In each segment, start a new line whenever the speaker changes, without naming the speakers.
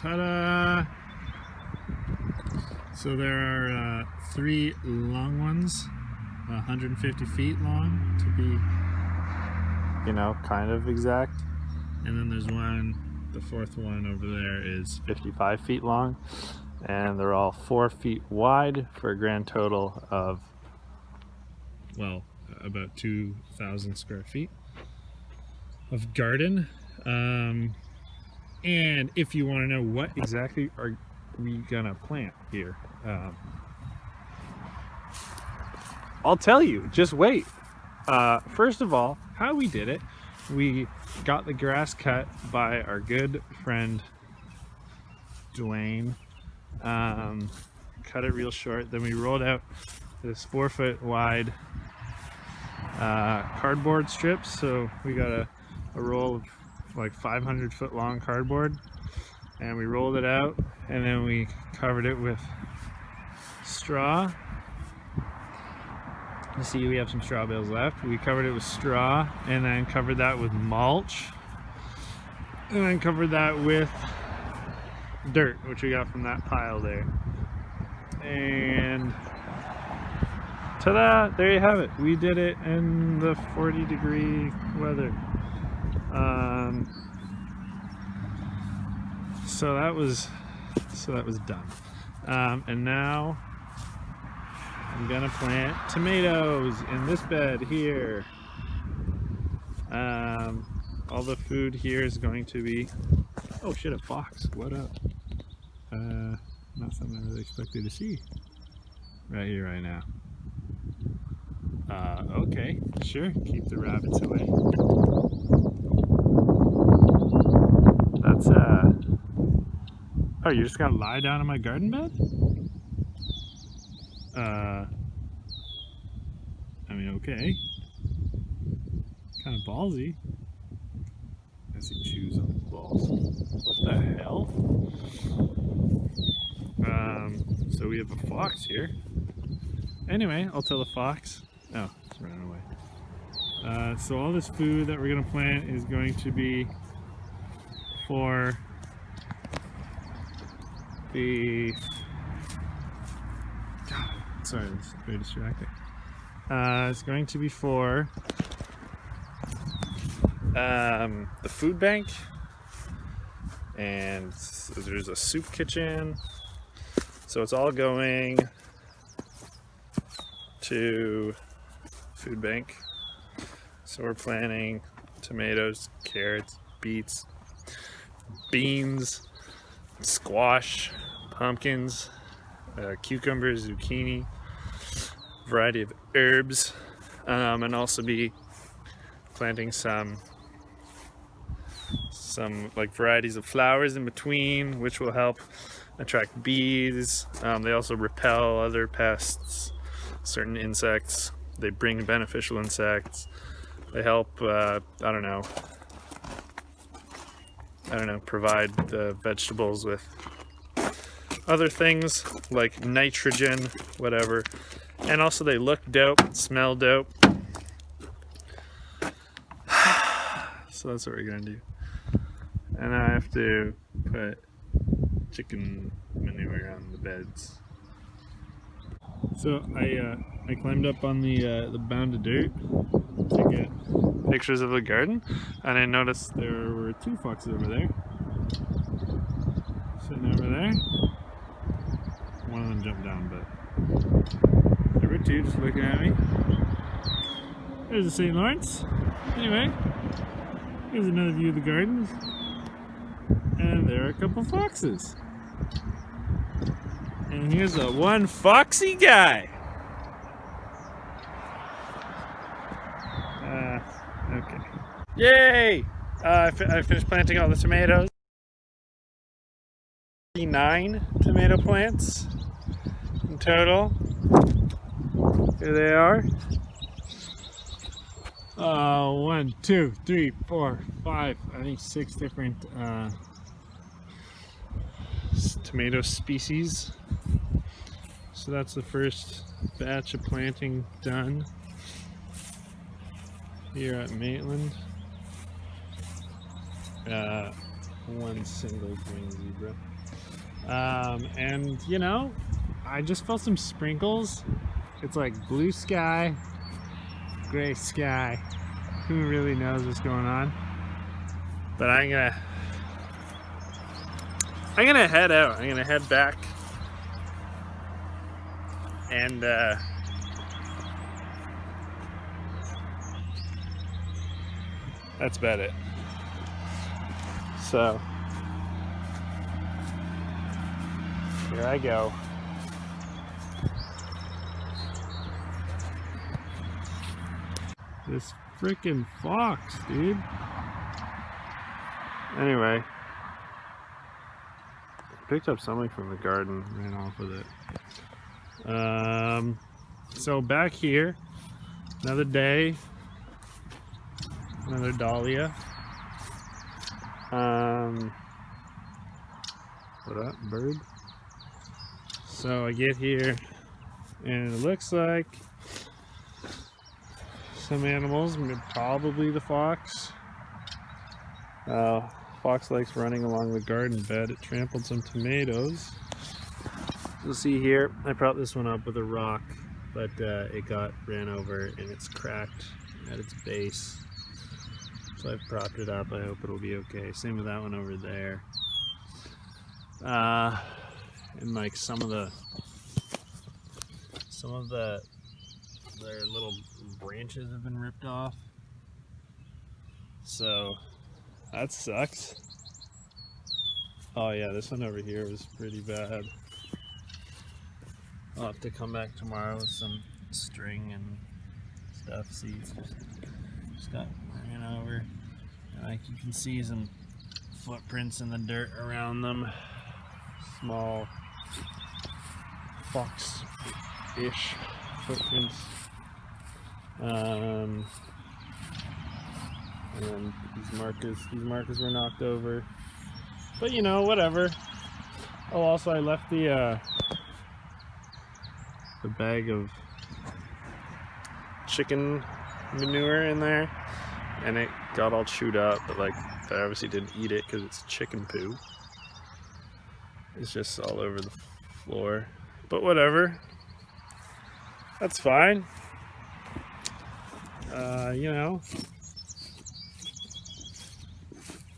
Ta-da! So there are 3 long ones, 150 feet long to be, you know, kind of exact. And then there's one, the 4th one over there is 55 feet long. And they're all 4 feet wide for a grand total of, well, about 2,000 square feet of garden. And if you want to know what exactly are we gonna plant here, I'll tell you, just wait. First of all, how we did it, we got the grass cut by our good friend Dwayne, cut it real short, then we rolled out this 4 foot wide cardboard strips. So we got a roll of like 500 foot long cardboard, and we rolled it out, and then we covered it with straw. You see we have some straw bales left. We covered it with straw, and then covered that with mulch, and then covered that with dirt, which we got from that pile there. And ta-da! There you have it. We did it in the 40-degree weather. So that was done. And now I'm gonna plant tomatoes in this bed here. All the food here is going to be, oh shit, a fox, what up? Not something I really expected to see right here, right now. Okay, sure, keep the rabbits away. That's, oh, you're just gonna lie down in my garden bed? I mean, okay. Kind of ballsy. As he chews on his balls. What the hell? So we have a fox here. Anyway, I'll tell the fox. Oh, it's running away. So all this food that we're gonna plant is going to be for the, God, sorry, this is very distracting. It's going to be for the food bank, and there's a soup kitchen. So it's all going to food bank. So we're planting tomatoes, carrots, beets, beans, squash, pumpkins, cucumbers, zucchini, variety of herbs, and also be planting some like varieties of flowers in between, which will help attract bees. They also repel other pests, certain insects. They bring beneficial insects. They help, I don't know, provide the vegetables with other things like nitrogen, whatever. And also they look dope, smell dope. So that's what we're gonna do. And I have to put chicken manure on the beds. So I climbed up on the mound of dirt to get pictures of the garden, and I noticed there were 2 foxes over there, sitting over there. One of them jumped down, but there were 2 just looking at me. There's the St. Lawrence. Anyway, here's another view of the gardens, and there are a couple foxes. And here's a one foxy guy. Okay. Yay! I finished planting all the tomatoes. 9 tomato plants in total. Here they are. 1, 2, 3, 4, 5, I think 6 different tomato species. So that's the first batch of planting done here at Maitland. one single green zebra. And you know, I just felt some sprinkles. It's like blue sky, gray sky. Who really knows what's going on? But I'm gonna head out. I'm gonna head back, and that's about it. So here I go. This freaking fox, dude. Anyway, picked up something from the garden, ran off with it. So back here, another day, another dahlia. What up, bird? So I get here, and it looks like some animals, probably the fox. Fox likes running along the garden bed. It trampled some tomatoes. You'll see here, I propped this one up with a rock, but it got ran over and it's cracked at its base. So I've propped it up. I hope it'll be okay. Same with that one over there. And like some of their little branches have been ripped off. So that sucks. Oh yeah, this one over here was pretty bad. I'll have to come back tomorrow with some string and stuff. Seeds just got ran over. Like you can see some footprints in the dirt around them. Small fox-ish footprints. And these markers were knocked over. But you know, whatever. Oh, also I left the bag of chicken manure in there, and it got all chewed up, but like I obviously didn't eat it because it's chicken poo. It's just all over the floor, but whatever, that's fine. You know,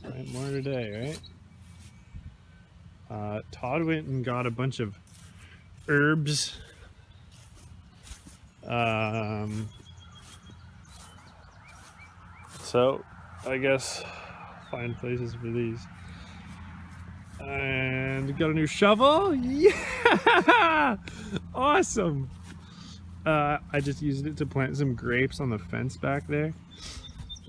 right, more today, right? Todd went and got a bunch of herbs. So I guess find places for these. And got a new shovel. Yeah, awesome. I just used it to plant some grapes on the fence back there,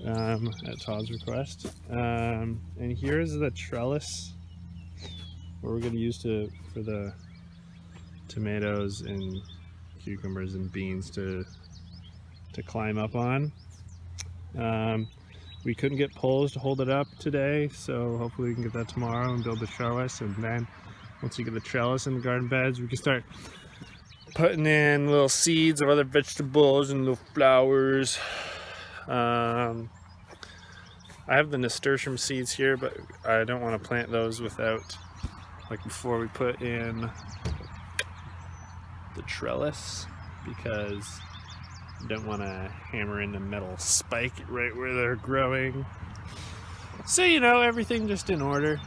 at Todd's request. And here's the trellis what we're going to use for the tomatoes and cucumbers and beans to climb up on. We couldn't get poles to hold it up today, so hopefully we can get that tomorrow and build the trellis, and then once we get the trellis in the garden beds, we can start putting in little seeds of other vegetables and little flowers. I have the nasturtium seeds here, but I don't want to plant those without, like, before we put in the trellis, because I don't want to hammer in the metal spike right where they're growing. So, you know, everything just in order.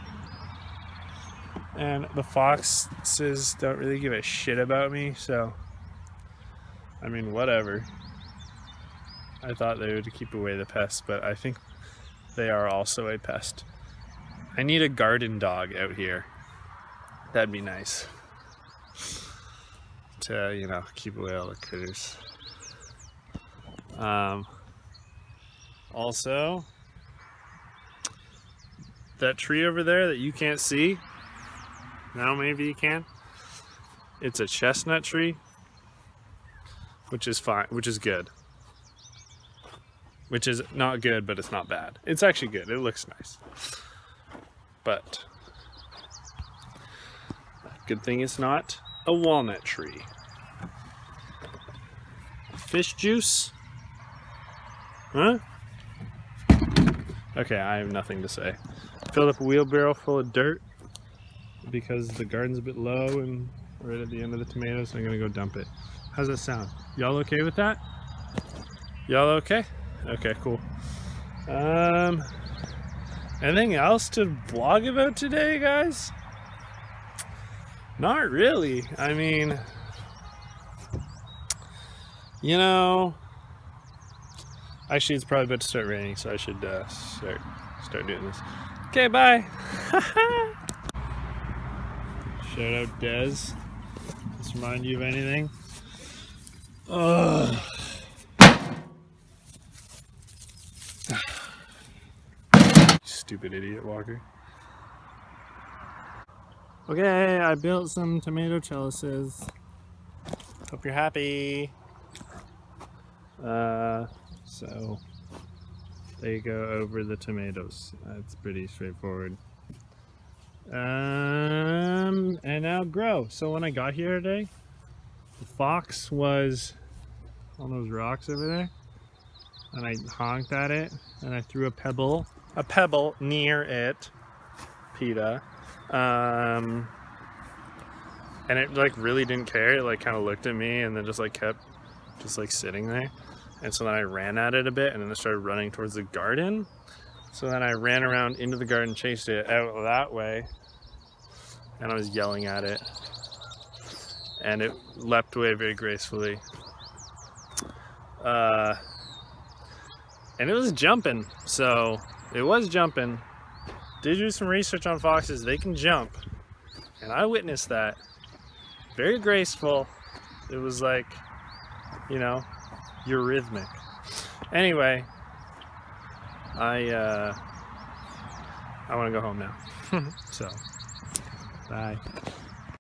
And the foxes don't really give a shit about me, so I mean, whatever. I thought they would keep away the pests, but I think they are also a pest. I need a garden dog out here. That'd be nice. To, you know, keep away all the critters. Also, that tree over there that you can't see, now maybe you can, it's a chestnut tree, which is fine, which is good. Which is not good, but it's not bad. It's actually good, it looks nice. But, good thing it's not a walnut tree. Fish juice? Huh? Okay, I have nothing to say. Filled up a wheelbarrow full of dirt because the garden's a bit low and right at the end of the tomatoes, so I'm gonna go dump it. How's that sound? Y'all okay with that? Y'all okay? Okay, cool. Anything else to vlog about today, guys? Not really. I mean, you know, actually it's probably about to start raining, so I should start doing this. Okay, bye. Shout out Des. Does this remind you of anything? Ugh. Stupid idiot Walker. Okay, I built some tomato trellises. Hope you're happy. So they go over the tomatoes. That's pretty straightforward. And now grow. So when I got here today, the fox was on those rocks over there, and I honked at it, and I threw a pebble near it, PETA, and it like really didn't care. It like kind of looked at me and then just like kept just like sitting there. And so then I ran at it a bit, and then it started running towards the garden. So then I ran around into the garden, chased it out that way, and I was yelling at it, and it leapt away very gracefully. And it was jumping, so it was jumping. Did do some research on foxes. They can jump, and I witnessed that. Very graceful. It was like, you know, eurythmic. Anyway, I want to go home now. So, bye.